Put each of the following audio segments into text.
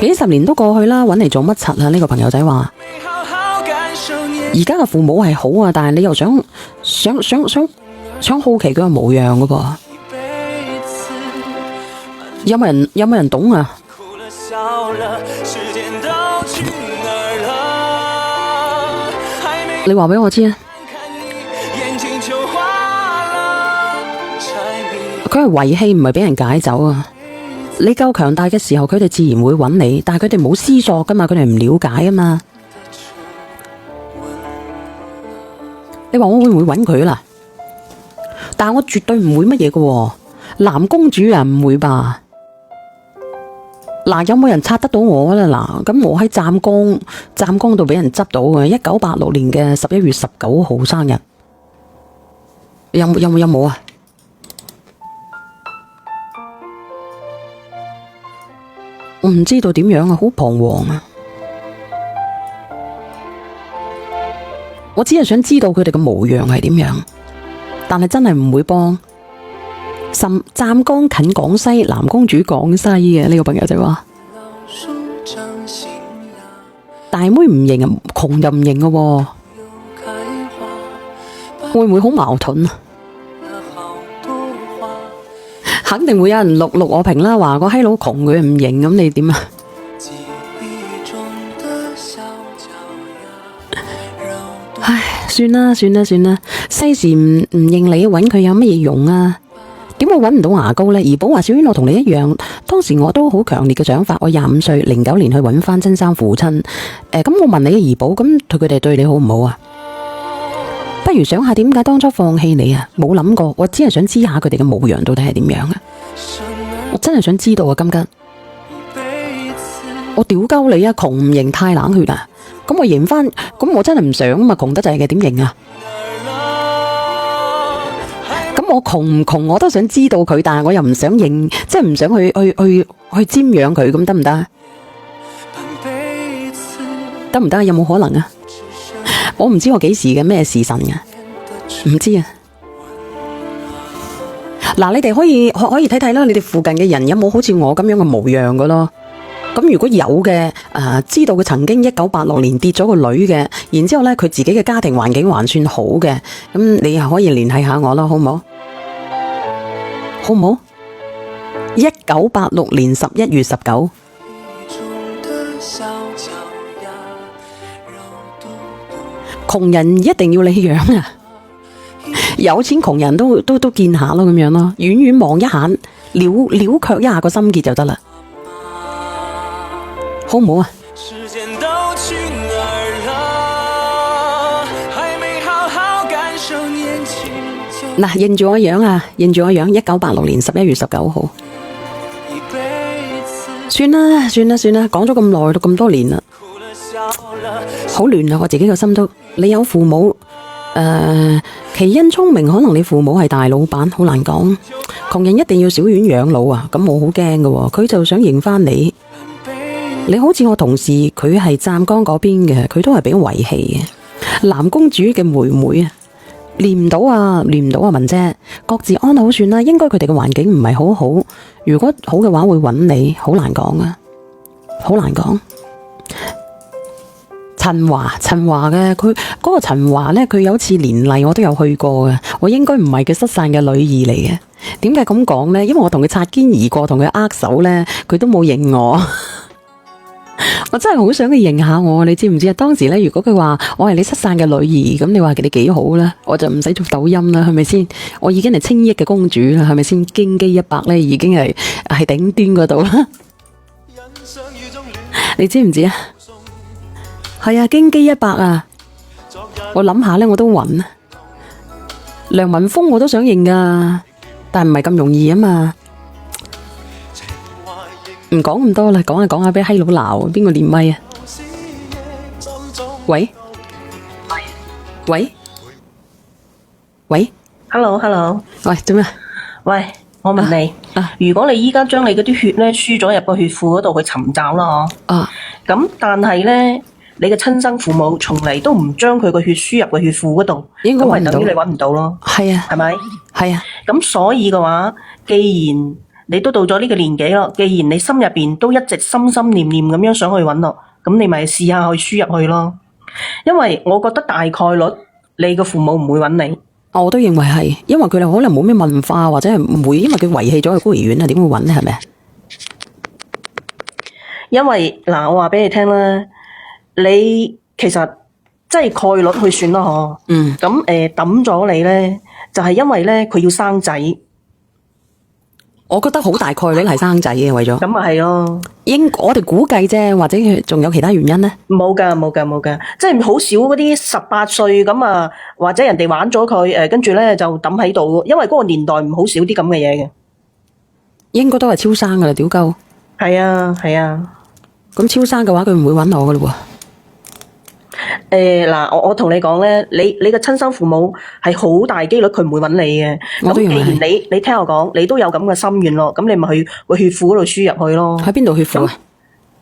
幾十年都過去啦，搵嚟做乜柒啊？呢個朋友仔話，而家嘅父母係好啊，但係你又想好奇佢個模樣嗰個，有冇人懂啊？你話俾我知啊！佢係遺棄，唔係俾人解走啊！你夠強大嘅時候，佢哋自然會揾你，但係佢哋冇思索噶嘛，佢哋唔了解啊嘛。你話我會唔會揾佢啦？但係我絕對唔會乜嘢嘅，藍公主啊，唔會吧？嗱，有冇人拆得到我咧？嗱，咁我喺湛江度俾人執到嘅，1986年嘅11月19號生日，有冇啊？我唔知道點樣啊，好彷徨啊！我只係想知道佢哋嘅模樣係點樣，但係真係唔會幫。湛江近廣西，藍公主廣西嘅呢個朋友就話，大妹唔認啊，窮又唔認嘅喎，會唔會好矛盾啊？肯定會有人錄我評啦，話個閪佬窮佢唔認，咁你點啊？唉，算啦，西時唔認你，揾佢有乜嘢用啊？點會揾唔到牙膏呢？怡寶話：小娟，我同你一樣，當時我都好強烈嘅想法。我25歲，09年去揾翻親生父親。咁我問你啊，怡寶，咁佢哋對你好唔好啊？不如想下點解當初放棄你啊？冇諗過，我只係想知下佢哋嘅模樣到底係點樣啊！我真係想知道啊，金吉，我屌鳩你啊！窮唔認太冷血啊！咁我認翻，咁我真係唔想啊嘛，窮得滯嘅點認啊？咁我窮唔窮我都想知道佢，但係我又唔想認，即係唔想去瞻仰佢，咁得唔得？得唔得？有冇可能啊？我唔知我幾時嘅咩時辰嘅，唔知啊。嗱，你哋可以睇睇啦，你哋附近嘅人有冇好似我咁樣嘅模樣嘅咯？咁如果有嘅，知道佢曾經1986年跌咗個女嘅，然之後咧佢自己嘅家庭環境還算好嘅，咁你可以聯繫下我咯，好唔好？好唔好？1986年11月19。窮人一定要你養啊！有錢窮人都見下咯，咁樣咯，遠遠望一下，了卻一下個心結就得啦，好唔好啊？嗱，認住我樣啊，認住我樣，1986年11月19號。算啦，講咗咁耐，都咁多年啦，好亂啊！我自己個心都。你有父母，其因聰明，可能你父母係大老闆，好難講。窮人一定要小院養老啊，咁我好驚㗎，佢就想認翻你。你好似我同事，佢係湛江嗰邊嘅，佢都係俾遺棄嘅。藍公主嘅妹妹啊，練唔到啊，文姐，各自安好算啦。應該佢哋嘅環境唔係好好，如果好嘅話會揾你，好難講啊，好難講。陳華嘅佢嗰個陳華呢，佢有次年例我都有去過嘅，我應該唔係佢失散嘅女兒嚟嘅。點解咁講呢？因為我同佢擦肩而過，同佢握手呢，佢都冇認我。我真係好想佢認下我，你知唔知啊？當時呢，如果佢話我係你失散嘅女兒，咁你話你幾好啦，我就唔使做抖音啦，係咪先？我已經係青衣嘅公主啦，係咪先？京基100呢已經係頂端嗰度啦。你知唔知啊？係啊，京基100啊！我諗下呢，我都暈啊。梁文峰我都想認噶，但係唔係咁容易啊嘛。唔講咁多啦，講下俾閪佬鬧，邊個連咪啊？喂 Hello， 喂，做咩？喂，我問你，如果你依家將你嗰啲血咧輸咗入個血庫嗰度去尋找啦，咁但係咧，你嘅親生父母從嚟都唔將佢個血輸入個血庫嗰度，應該係等於你揾唔到咯。係啊，係咪？係啊。咁所以嘅話，既然你都到咗呢個年紀咯，既然你心入邊都一直心心念念咁樣想去揾咯，咁你咪試下去輸入去咯。因為我覺得大概率你個父母唔會揾你。我都認為係，因為佢哋可能冇咩文化，或者係唔會，因為佢遺棄咗個孤兒院啊，點會揾咧？係咪？因為嗱，我話俾你聽啦，你其實即係概率去算啦，嗬。咁抌咗你咧，就係因為咧佢要生仔。我覺得好大概率係生仔嘅，為咗咁咪係咯。我哋估計啫，或者仲有其他原因咧？冇噶，即係好少嗰啲18歲咁啊，或者人哋玩咗佢，跟住咧就抌喺度，因為嗰個年代唔好少啲咁嘅嘢嘅。應該都係超生噶啦，屌鳩。係啊。咁超生嘅話，佢唔會揾我噶咯喎。嗱，我同你講咧，你嘅親生父母係好大機率佢唔會揾你嘅。咁既然你聽我講，你都有咁嘅心願咯，咁你咪去血庫嗰度輸入去咯。喺邊度血庫啊？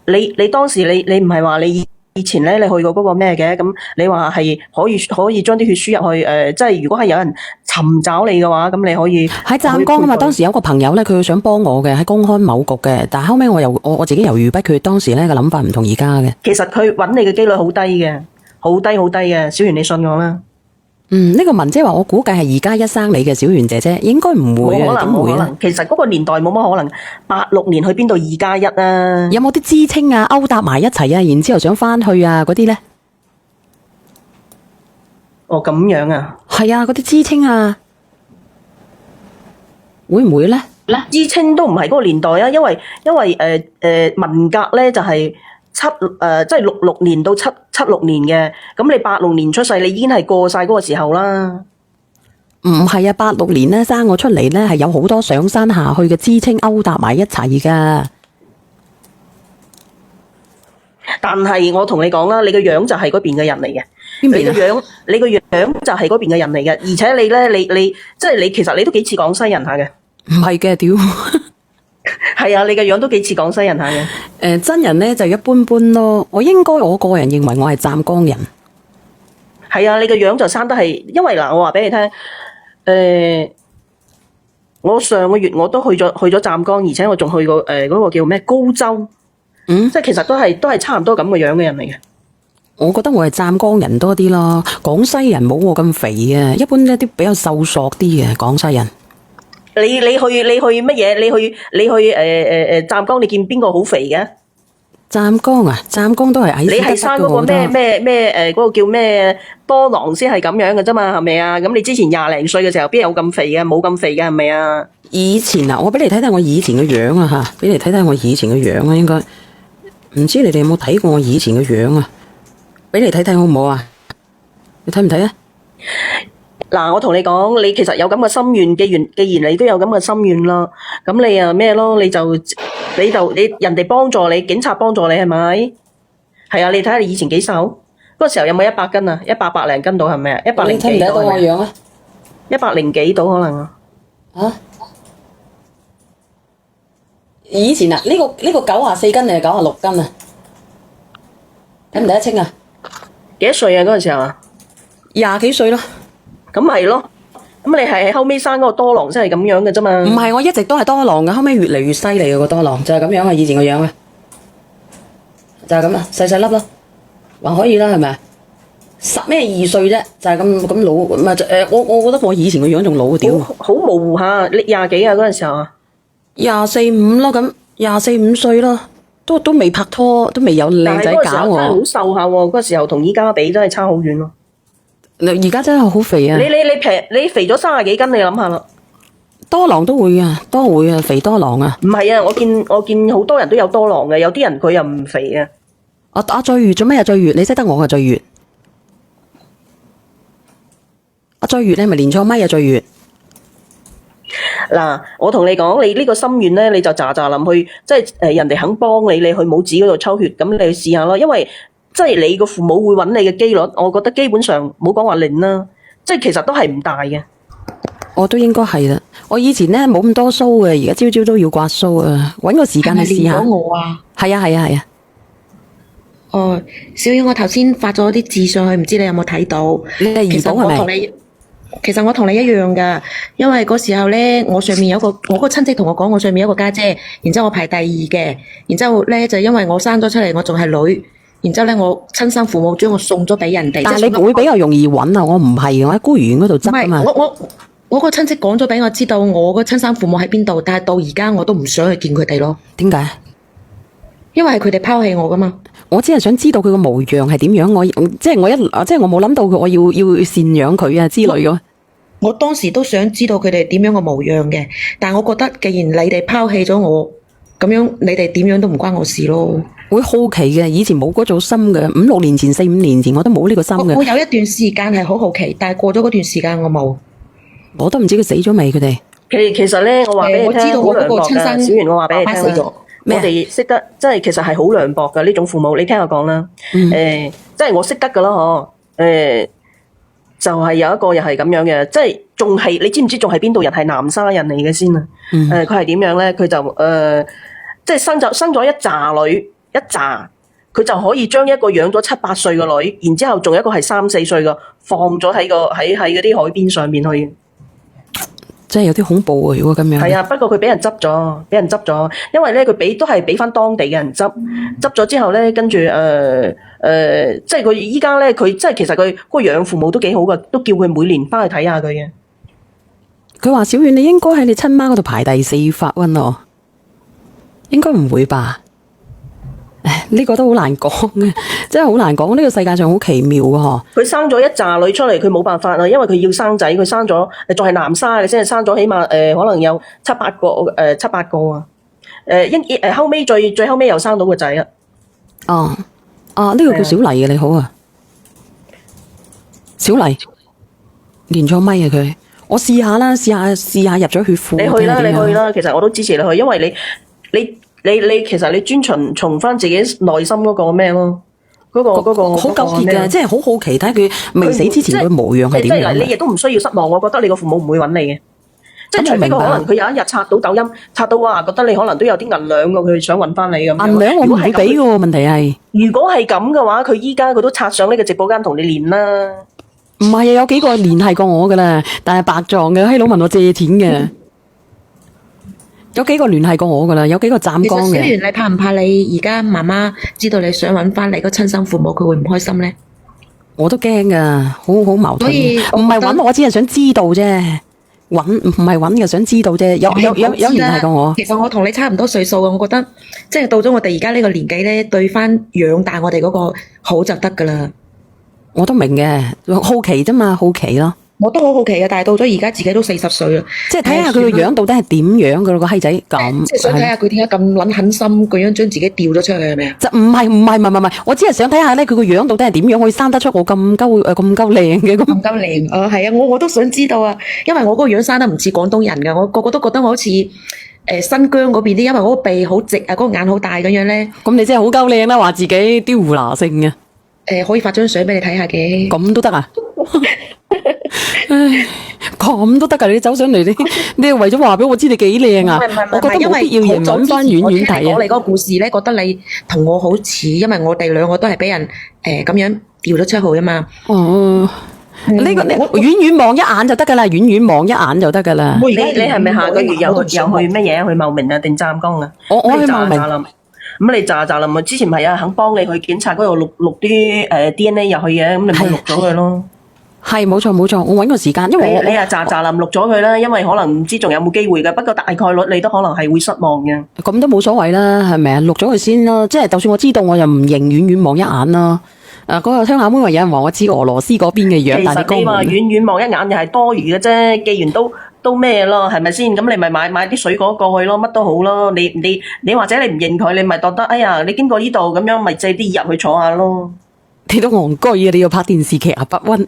你當時你唔係話你以前咧你去過嗰個咩嘅？咁你話係可以將啲血輸入去即係如果係有人尋找你嘅話，咁你可以喺湛江啊嘛。當時有個朋友咧，佢想幫我嘅，喺公開某局嘅，但係後尾我自己猶豫不決。當時咧個諗法唔同而家嘅。其實佢揾你嘅機率好低嘅，好低嘅。小圓，你信我啦。呢個文姐話我估計係而家一生你嘅小圓姐姐，應該唔會啊。冇可能。其實嗰個年代冇乜可能，86年去邊度2+1啊？有冇啲知青啊勾搭埋一齊啊，然之後想翻去啊嗰啲咧？哦，咁樣啊？係啊，嗰啲知青啊，會唔會咧？知青都唔係嗰個年代啊，因為文革咧就係即係66年到76年嘅，咁你86年出世，你已經係過晒嗰個時候啦。唔係啊，86年咧生我出嚟咧，係有好多上山下去嘅知青勾搭埋一齊噶。但係我同你講啦，你個樣就係嗰邊嘅人嚟嘅。邊邊啊？你個樣就係嗰邊嘅人嚟嘅，而且你咧，你即係你其實你都幾似廣西人下嘅。唔係嘅，屌。係啊，你個樣都幾似廣西人下嘅。真人咧就一般般咯。我個人認為我係湛江人。係啊，你個樣就生得係，因為嗱，我話俾你聽，我上個月我都去咗湛江，而且我仲去過嗰個叫咩高州。即係其實都係差唔多咁嘅樣嘅人嚟嘅。我覺得我係湛江人多啲咯，廣西人冇我咁肥嘅，一般一啲比較瘦索啲嘅廣西人。你去乜嘢？你去湛江，你見邊個好肥嘅？湛江啊，湛江都係矮。你係生嗰個咩嗰個叫咩多囊先係咁樣嘅啫嘛，係咪啊？咁你之前20零歲嘅時候邊有咁肥嘅？冇咁肥嘅係咪啊？以前啊，我俾你睇睇我以前嘅樣啊吓，俾你睇睇我以前嘅樣啊，應該唔知你哋有冇睇過我以前嘅樣啊？俾你睇睇好唔好啊？你睇唔睇啊？嗱，我同你講，你其實有咁嘅心願，既然你都有咁嘅心願啦，咁你啊咩咯？你人哋幫助你，警察幫助你係咪？係啊，你睇下你以前幾瘦？嗰個時候有冇100斤啊？100零斤到係咪啊？100零幾到。你睇唔睇到我樣啊？100幾到可能啊？啊？以前啊，呢個94斤定係96斤啊？睇唔睇得清啊？幾多歲啊？嗰陣時候啊？20幾歲咯。咁係咯，咁你係後尾生嗰個多囊先係咁樣嘅啫嘛？唔係，我一直都係多囊嘅，後尾越嚟越犀利嘅個多囊，就係咁樣啊！以前個樣啊，就係咁啊，細細粒咯，還可以啦，係咪？咩2歲啫，就係咁老，唔係我覺得我以前個樣仲老屌，好模糊下，你20幾啊嗰陣時候啊？24、5咯，咁24、5歲咯，都未拍拖，都未有靚仔搞我。但係嗰個時候真係好瘦下喎，嗰個時候同依家比真係差好遠咯。而家真係好肥啊！你肥咗30幾斤，你諗下啦。多囊都會啊，肥多囊啊。唔係啊，我見好多人都有多囊嘅，有啲人佢又唔肥啊。阿醉月做咩啊？醉月，你識得我啊？醉月，阿醉月，你係咪連錯咪啊？醉月。嗱，我同你講，你呢個心願咧，你就喳臨去，即係人哋肯幫你，你去拇指嗰度抽血，咁你去試下咯，因為。即係你個父母會揾你嘅機率，我覺得基本上冇講話0啦，即係其實都係唔大嘅。我都應該係啦。我以前咧冇咁多鬚嘅，而家朝朝都要刮鬚啊！揾個時間去試下。係咪練咗我啊？係啊。哦，小婉，我頭先發咗啲字上去，唔知你有冇睇到？你係怡寶係咪？其實我同你一樣㗎，因為嗰時候咧，我上面有我個親戚同我講，我上面有個家姐，然之後我排第二嘅，然之後咧就因為我生咗出嚟，我仲係女，然之後咧我親生父母將我送咗俾人哋。但係你會比較容易揾啊，我唔係，我喺孤兒院嗰度執啊嘛。我個親戚講咗俾我知道我個親生父母喺邊度，但係到而家我都唔想去見佢哋咯。點解？因為係佢哋拋棄我噶嘛。我只係想知道佢個模樣係點樣，我冇諗到我要贍養佢啊之類嘅。我當時都想知道佢哋點樣個模樣嘅，但係我覺得既然你哋拋棄咗我，咁樣你哋點樣都唔關我事咯。會好奇嘅，以前冇嗰種心嘅，5、6年前、4、5年前我都冇呢個心嘅。我有一段時間係好好奇，但係過咗嗰段時間我冇。我都唔知佢死咗未，佢哋。其實咧，我話俾你聽，我知道我嗰個親生小圓，我話俾你聽死咗。我哋識得，即係其實係好涼薄嘅呢種父母。你聽我講啦，即係我識得噶啦，嗬，就係有一個又係咁樣嘅，即係仲係你知唔知仲係邊度人？係南沙人嚟嘅先啊。佢係點樣咧？佢就即係生咗一紮女，一紮，佢就可以將一個養咗7、8歲嘅女，然之後仲有一個係3、4歲嘅，放咗喺喺嗰啲海邊上面去。真係有啲恐怖啊！如果咁樣，係啊，不過佢俾人執咗，因為咧佢都係俾翻當地嘅人執咗之後咧，跟住即係佢依家咧，佢即係其實佢嗰個養父母都幾好噶，都叫佢每年翻去睇下佢嘅。佢話小遠，你應該喺你親媽嗰度排第4發溫咯，應該唔會吧？呢個都好難講嘅，真係好難講。呢個世界上好奇妙嘅嗬。佢生咗一紮女出嚟，佢冇辦法啊，因為佢要生仔，佢生咗仲係南沙嘅，先係生咗起碼可能有7、8個7、8個啊。後尾最後尾又生到個仔啊。呢個叫小麗嘅，你好啊，小麗連咗咪啊佢，我試下啦，試下入咗血庫。你去啦，其實我都支持你去，因為你其實你遵從翻自己內心嗰個咩咯？嗰個好糾結嘅，即係好好奇睇佢未死之前個模樣係點樣。你亦都唔需要失望，我覺得你個父母唔會揾你嘅。即係除非可能佢有一日刷到抖音，刷到覺得你可能都有啲銀兩㗎，佢想揾翻你咁。銀兩我唔會俾嘅喎，問題係。如果係咁嘅話，佢依家佢都刷上呢個直播間同你練啦。唔係啊，有幾個聯繫過我㗎啦，但係白撞嘅，閪佬問我借錢嘅。有幾個聯繫過我噶啦，有幾個湛江嘅。其實小圓，你怕唔怕你而家媽媽知道你想揾翻你個親生父母，佢會唔開心咧？我都驚噶，好矛盾。唔係揾我，只係想知道啫。揾唔係揾嘅，想知道啫。有聯繫過我。其實我同你差唔多歲數嘅，我覺得即係到咗我哋而家呢個年紀咧，對翻養大我哋嗰個好就得噶啦。我都明嘅，好奇啫嘛，好奇咯。我都好好奇嘅，但係到咗而家自己都40歲啦，即係睇下佢個樣到底係點樣嘅咯，個閪仔咁。即係想睇下佢點解咁撚狠心，咁樣將自己掉咗出去係咪啊？就唔係，我只係想睇下咧，佢個樣到底係點樣可以生得出我咁鳩靚嘅咁。咁靚係啊，我都想知道啊，因為我嗰個樣生得唔似廣東人㗎，我個個都覺得我好似新疆嗰邊啲，因為我個鼻好直啊，嗰個眼好大咁樣咧。咁你真係好鳩靚啦，話自己雕胡拿性嘅。可以發張相俾你睇下嘅。咁都得啊？唉，咁都得噶？你走上嚟，你係為咗話俾我知你幾靚啊？我覺得冇必要認揾翻遠遠睇啊！我你嗰個故事咧，覺得你同我好似，因為我哋兩個都係俾人咁樣掉咗出去啊嘛。呢個遠遠望一眼就得噶啦，遠遠望一眼就得噶啦。你係咪下個月有去乜嘢？去茂名啊，定湛江啊？我去茂名。咁你咋啦？咪之前咪有人肯幫你去檢查嗰度錄啲DNA 入去嘅，咁你咪錄咗佢咯。係冇錯，我搵個時間，因為你啊咋啦，錄咗佢啦，因為可能唔知仲有冇機會嘅，不過大概率你都可能係會失望嘅。咁都冇所謂啦，係咪啊？錄咗佢先咯，即係就算我知道，我又唔認，遠遠望一眼咯。嗰個鄉下妹話有人話我知俄羅斯嗰邊嘅樣，但係其實你話遠遠望一眼又係多餘嘅啫，既然都咩咯，係咪先？咁你咪買啲水果過去咯，乜都好咯。你或者你唔認佢，你咪覺得哎呀，你經過呢度咁樣，咪借啲入去坐下咯。你都戇居啊！你要拍電視劇啊，不溫。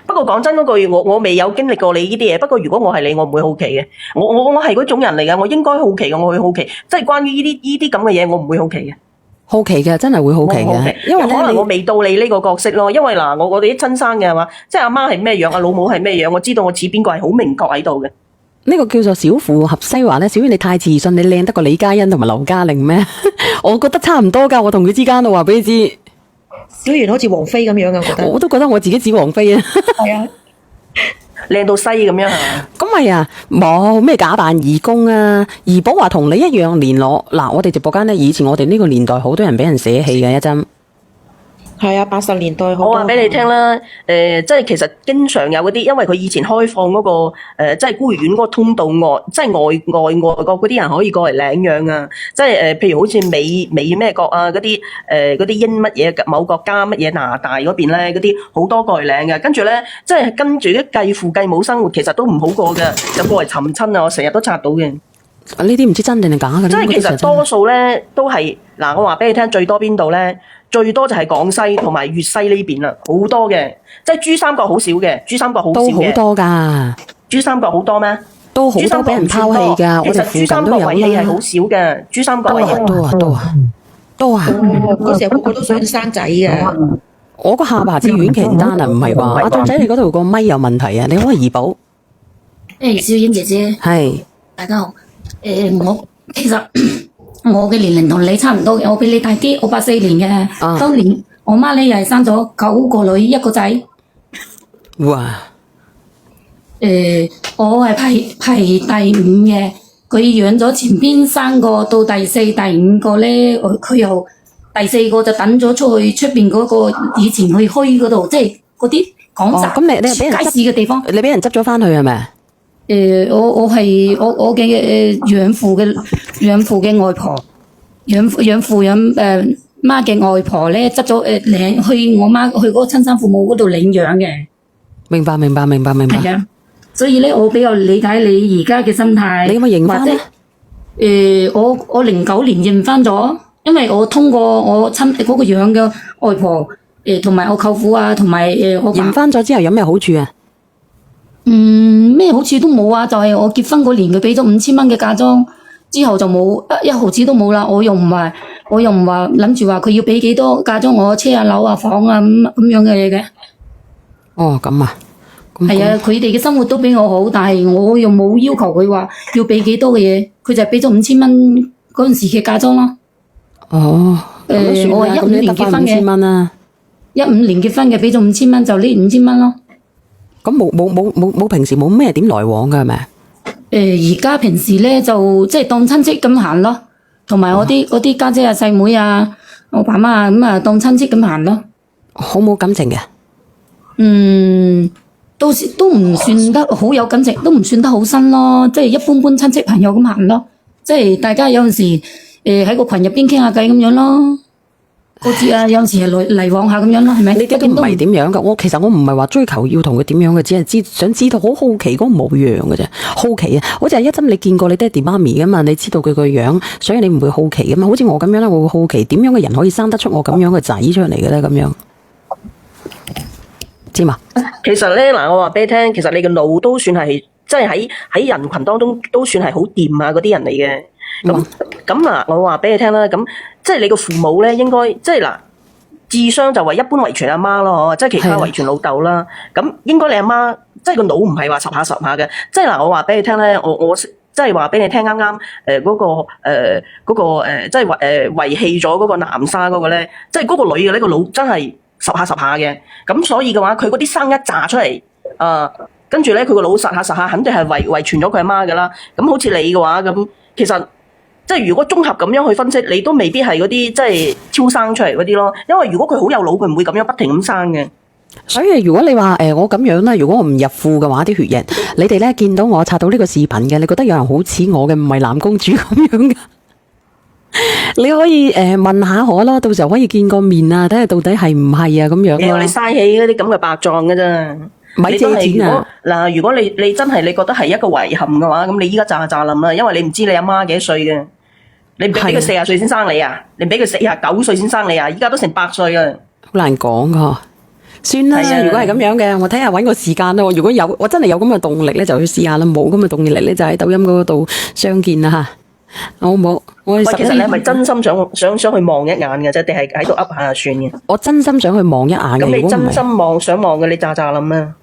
不過講真嗰句，我未有經歷過你呢啲嘢。不過如果我係你，我唔會好奇嘅。我係嗰種人嚟嘅，我應該好奇嘅，我會好奇。即係關於呢啲咁嘅嘢，我唔會好奇嘅。好奇嘅，真係會好奇嘅，因為可能我未到你呢個角色咯。因為嗱，我哋啲親生嘅係嘛，即係阿媽係咩樣，阿老母係咩樣，我知道我似邊個係好明確喺度嘅。呢個叫做小婦合西華咧。小遠你太自信，你靚得過李嘉欣同埋劉嘉玲咩？我覺得差唔多噶，我同佢之間我話俾你知。小圓好似王菲咁樣啊，我覺得。我都覺得我自己似王菲啊。係啊，靚到西咁樣係嘛？咁咪啊，冇咩假扮義工啊。怡寶話同你一樣年攞嗱，我哋直播間咧，以前我哋呢個年代好多人俾人捨棄嘅一針。係啊，80年代好多。我話俾你聽啦，即係其實經常有嗰啲，因為佢以前開放嗰、即係孤兒院嗰個通道外，即係外國嗰啲人可以過嚟領養啊！即係譬如好似美咩國啊嗰啲嗰啲英乜嘢某國家乜嘢拿大嗰邊咧，嗰啲好多過嚟領嘅，跟住咧即係跟住啲繼父繼母生活，其實都唔好過嘅，就過嚟尋親啊！我成日都刷到嘅。呢啲唔知真定係假嘅。即係其實多數咧都係嗱，我話俾你聽，最多邊度咧？最多就係廣西同埋粵西呢邊啦，好多嘅，即係珠三角好少嘅，珠三角好少嘅。都好多㗎。珠三角好多咩？都好多俾人拋棄㗎，我哋附近都有啦。其實珠三角遺棄係好少嘅，珠三角遺棄多啊。嗰時候個個都想生仔嘅。我個下巴似阮瓊丹啊，唔係話阿俊仔你嗰度個咪有問題啊？你好，怡寶。小英姐姐。係。大家好。我其實。我嘅年齡同你差唔多嘅，我比你大啲，我84年嘅。當年我媽咧又係生咗9個女1個仔。哇！我係排第5嘅，佢養咗前邊3個到第4、第5個咧，佢又第4個就等咗出去出邊嗰個以前去墟嗰度，即係嗰啲講雜。咁你俾人街市嘅地方，你俾人執咗翻去係咪？我係我嘅養父嘅外婆，養父媽嘅外婆咧執咗領去我媽去嗰個親生父母嗰度領養嘅。明白。係啊，所以咧我比較理解你而家嘅心態。你有冇認翻咧？我09年認翻咗，因為我通過我親嗰個養嘅外婆同埋我舅父啊，同埋我爸。認翻咗之後有咩好處啊？咩好處都冇啊！就係我結婚嗰年佢俾咗5000蚊嘅嫁妝，之後就冇一毫子都冇啦。我又唔話諗住話佢要俾幾多嫁妝我車啊樓啊房啊咁樣嘅嘢嘅。哦，咁啊，係啊，佢哋嘅生活都比我好，但係我又冇要求佢話要俾幾多嘅嘢，佢就係俾咗5000蚊嗰陣時嘅嫁妝咯。哦，我係15年結婚嘅，15年結婚嘅俾咗5000蚊，就呢5000蚊咯。咁冇平時冇咩點來往㗎係咪？而家平時咧就即係當親戚咁行咯，同埋我啲家姐啊、細妹啊、我爸媽啊咁啊當親戚咁行咯。好冇感情嘅？都唔算得好有感情，都唔算得好新咯，即係一般般親戚朋友咁行咯，即係大家有陣時喺個群入邊傾下偈咁樣咯。嗰啲啊，有陣時係嚟往下咁樣咯，係咪？你都唔係點樣噶？其實我唔係話追求要同佢點樣嘅，只係想知道，好好奇嗰個模樣嘅啫。好奇啊！好似係一針你見過你爹哋媽咪噶嘛？你知道佢個樣，所以你唔會好奇噶嘛？好似我咁樣咧，我會好奇點樣嘅人可以生得出我咁樣嘅仔出嚟嘅咧？咁樣知嘛？其實咧嗱，我話俾你聽，其實你嘅腦都算係，即係喺人群當中都算係好掂啊嗰啲人嚟嘅。咁嗱，我話俾你聽啦，咁即係你個父母咧，應該即係嗱，智商就話一般遺傳阿媽咯，即係其他遺傳老豆啦。咁應該你阿媽即係個腦唔係話十下嘅，即係嗱，我話俾你聽咧，我即係話俾你聽啱啱嗰個即係遺棄咗嗰個南沙嗰個咧，即係嗰個女嘅呢個腦真係十下嘅。咁所以嘅話，佢嗰啲生一紮出嚟，跟住咧佢個腦實下，肯定係遺傳咗佢阿媽噶啦。咁好似你嘅話咁，其實。即係如果綜合咁樣去分析，你都未必係嗰啲即係超生出嚟嗰啲咯。因為如果佢好有腦，佢唔會咁樣不停咁生嘅。所以如果你話我咁樣啦，如果我唔入庫嘅話，啲血液，你哋咧見到我刷到呢個視頻嘅，你覺得有人好似我嘅，唔係藍公主咁樣嘅，你可以問下我咯，到時候可以見個面啊，睇下到底係唔係啊咁樣咯。你嘥氣嗰啲咁嘅白撞嘅啫，咪借錢啊！嗱，如果你真係你覺得係一個遺憾嘅話，咁你依家咋諗啦？因為你唔知你阿媽幾多歲嘅。你唔俾佢40歲先生你啊？你俾佢49歲先生你啊？依家都成100歲啊！好難講噶，算啦。如果係咁樣嘅，我睇下搵個時間啦。如果有我真係有咁嘅動力咧，就去試下啦。冇咁嘅動力咧，就喺抖音嗰度相見啦吓。好冇？其實你係咪真心想去望一眼嘅啫？定係喺度噏下就算嘅？我真心想去望一眼嘅。咁你真心想望嘅，你咋諗啊？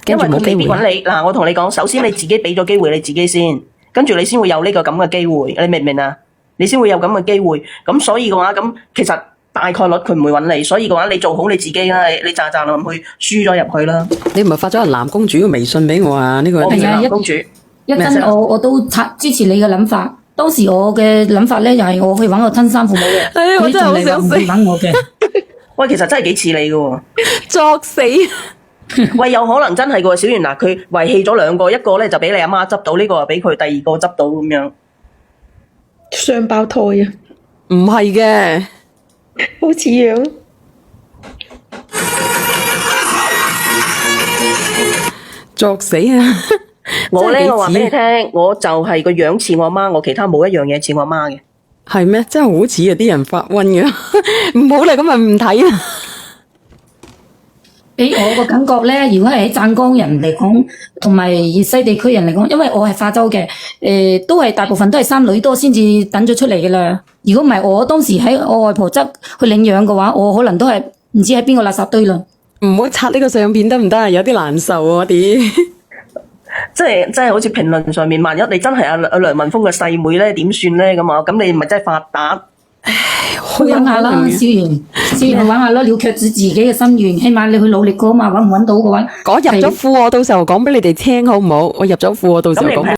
因為佢未必搵你。嗱，我同你講，首先你自己俾咗機會你自己先，跟住你先會有呢個咁嘅機會。你明唔明啊？你先會有咁嘅機會，咁所以嘅話，咁其實大概率佢唔會揾你，所以嘅話你做好你自己啦，你咋咋諗去輸咗入去啦。你唔係發咗個藍公主嘅微信俾我啊？呢、這個我唔係藍公主。一真我都支持你嘅諗法。當時我嘅諗法咧，又係我去揾我親生父母嘅，我真係好想死。揾我嘅。喂，其實真係幾似你嘅喎，作死。喂，有可能真係嘅喎，小圓嗱，佢遺棄咗兩個，一個咧就俾你阿媽執到，呢、這個又俾佢第二個執到咁樣。雙胞胎啊？唔係嘅，好似樣。作死啊！我咧，我話俾你聽，我就係個樣似我媽，我其他冇一樣嘢似我媽嘅。係咩？真係好似啊！啲人發瘟嘅，唔好啦，咁咪唔睇啦。俾我個感覺咧，如果係喺湛江人嚟講，同埋粵西地區人嚟講，因為我係化州嘅，都係大部分都係生女多先至等咗出嚟嘅啦。如果唔係，我當時喺我外婆側去領養嘅話，我可能都係唔知喺邊個垃圾堆啦。唔好刷呢個相片得唔得啊？有啲難受啊！啲即係好似評論上面，萬一你真係阿梁文峰嘅細妹咧，點算咧咁啊？咁你咪真係發達。去揾下啦，少賢去揾下啦，了卻自己嘅心願，起碼你去努力過嘛，揾唔揾到嘅話，我入咗庫，我到時候講俾你哋聽好唔好？我入咗庫，我到時候講。